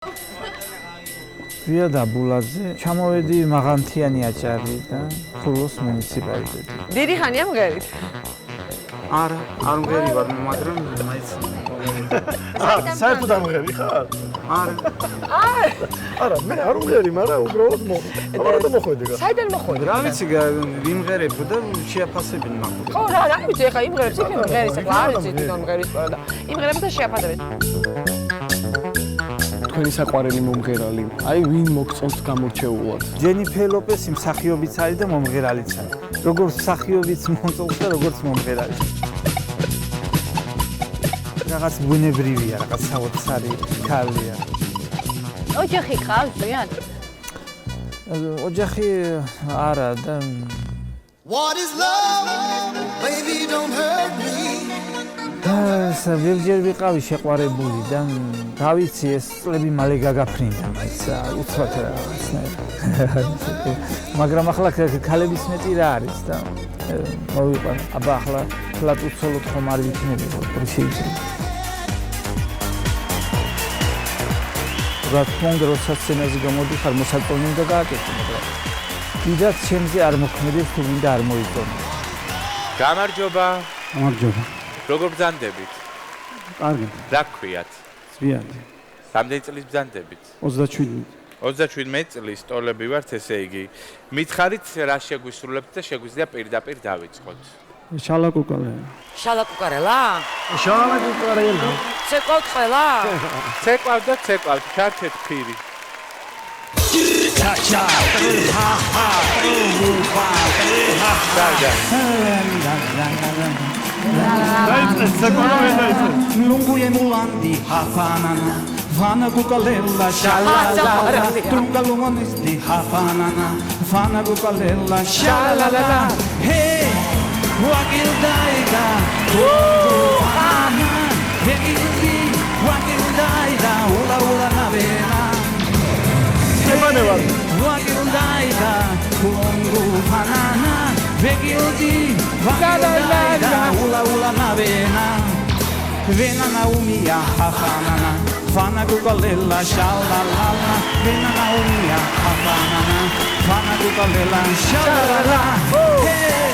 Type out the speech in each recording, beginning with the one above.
ვია დაბულაძე, ჩამოვედი მაღანთიანი აჭარი და ხულოს მუნიციპალიტეტი. დიდი ხანია მღერით? არა, არ მღერი ვარ, მაგრამ მაინც. საერთოდ არ მღერი ხარ? არა. არა, მე არ მღერი, მაგრამ უბრალოდ მოხვედი რა. საიდან მოხვედი? რა ვიცი, ვიმღერებ და შეაფასებენ მაგ. ხო, რა ვიცი, ეხა იმღერებს, იქ იმღერის, ეხლა არ ვიცი თვითონ მღერის ყველა და იმღერებს და შეაფასებენ. თქვენი საყვარელი მომღერალი, აი ვინ მოგწონს გამორჩეულად? ჯენიფერ ლოპესი მსახიობიც არის და მომღერალიც არის. როგორც მსახიობიც მომწონს და როგორც მომღერალი. რაღაც ბუნებრივია, რაღაც საოცარი ქალია. ოჯახი ხავს ზიან? ოჯახი არა და What is love? Baby don't hurt me. ვერჯერ ვიყავი შეყვარებული და დავიცი ეს წლები მალე გაგაფრინდა, უცბად რაღაცნაირად. მაგრამ ახლა ქალების მეტი რა არის და მოვიყვან. აბა ახლა ფლატ უცოლოდ ხომ არ ვიქნებოდა, შეიძლება. რა თქმა უნდა, როცა სცენაზე გამოდიხარ, მოსაწონი უნდა გააკეთო, მაგრამ დიდად ჩემზე არ მოქმედებს თუ ვინდა არ მოიწონო. გამარჯობა. გამარჯობა. როგორ ბრძანდებით? კარგი. რა გქვიათ? ზვიადი. რამდენი წლის ბრძანდებით? 27. 37 წლის ტოლები ვართ, ესე იგი. მითხარით რა შეგვისრულებთ და შეგვიძლია პირდაპირ დავიწყოთ. შალაკუკალე. შალაკუკარელა? შალაკუკარელა. ცეკვავთ ყველა? ცეკვავთ და ცეკვავთ, ჩართეთ ფირი. Cha-cha. Ha-ha. Lungu e mulandi hafanana Vana kukalella shalalala Trunga lunganisti hafanana Vana kukalella shalalala Hey, wakildaiga Vana Vekildi, wakildaiga Ula ula navena Wakildaiga Kungu fanana Vekildi, wakildaiga Ula ula navena Vena naumia hafanana Fana kukalella shalalala Vena naumia hafanana Fana kukalella shalalala Hey,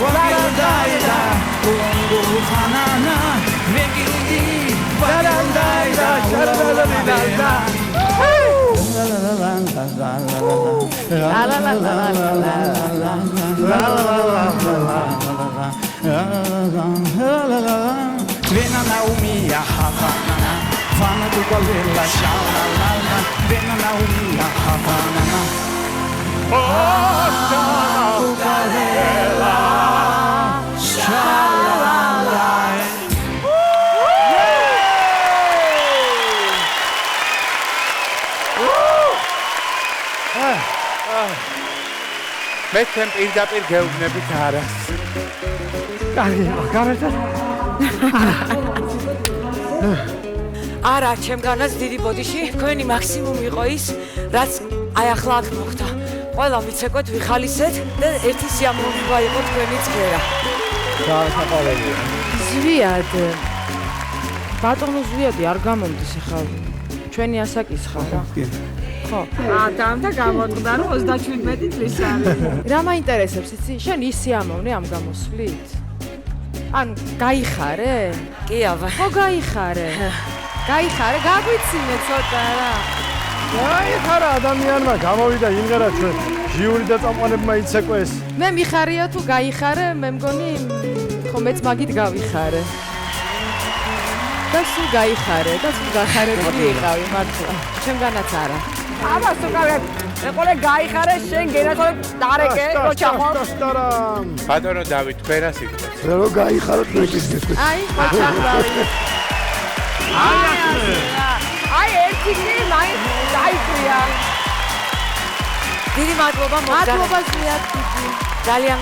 wakildaiga Kungu fanana Vekildi, wakildaiga Ula ula navena Vena naumia hafanana Fana kukalella shalalala Vena naumia hafanana Fana kukalella shalalala მე თემ პირდაპირ გეუბნებით არას. კარგი, გამერთა. არა, ჩემგანაც დიდი ბოდიში, თქვენი მაქსიმუმი იყო ის, რაც აი ახლა აქ მოხდა. ყველა მიცეკვეთ, ვიხალისეთ და ერთი სიამოვნება იყო თქვენი წვერა. საყვარელია. ზვიად. ბატონო ზვიადი არ გამომდის ახლა. ჩვენი ასაკის ხარ რა. ხო. და გამოწყდა რომ 37 წლის არის. რა მაინტერესებს იცი? შენ ის სიამოვნე ამ გამოსვლით? ან გაიხარე? კი აბა. ხო გაიხარე. გაიხარე, გაგვიცინე ცოტა რა. გაიხარა ადამიანმა, გამოვიდა იმღერა ჩვენ ჟიური და წამყვანებმა იცეკვეს. მე მიხარია თუ გაიხარე, მე მგონი ხო მეც მაგით გავიხარე. და სულ გაიხარე და სულ გახარებული იყავი მართლა. ჩემგანაც არა. აბა სუკავებ, ეყოლე გაიხარე შენ გენათოლე დარეკე, კოჩახო. ბატონო დავით, თქვენ რა სიტყვით? რო გაიხაროთ მეკისგეთ. აი, კოჩახრავი. აი ერთი კი მაინც დაიწია. დიდი მადლობა მოგზაურობ. მადლობა ზვიად დიდი. ძალიან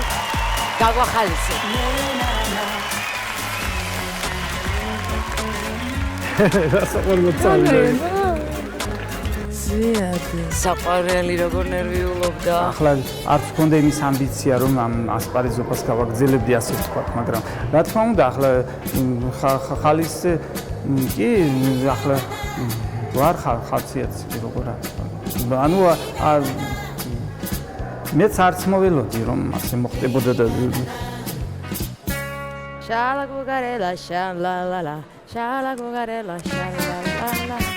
გაგვახალისე. რა საყვარელო წავიდა. საყვარელი როგორ ნერვიულობდა. ახლა არც მქონდა იმის ამბიცია რომ ამ ასპარეზობას გავაგრძელებდი ასე ვთქვათ, მაგრამ რა თქმა უნდა ახლა ხალის კი ახლა არ ხალხიათი როგორ არის. ანუ მეც არც მოველოდი რომ ასე მოხდებოდა და Shala gugarela, shala la la, shala gugarela, shala la la.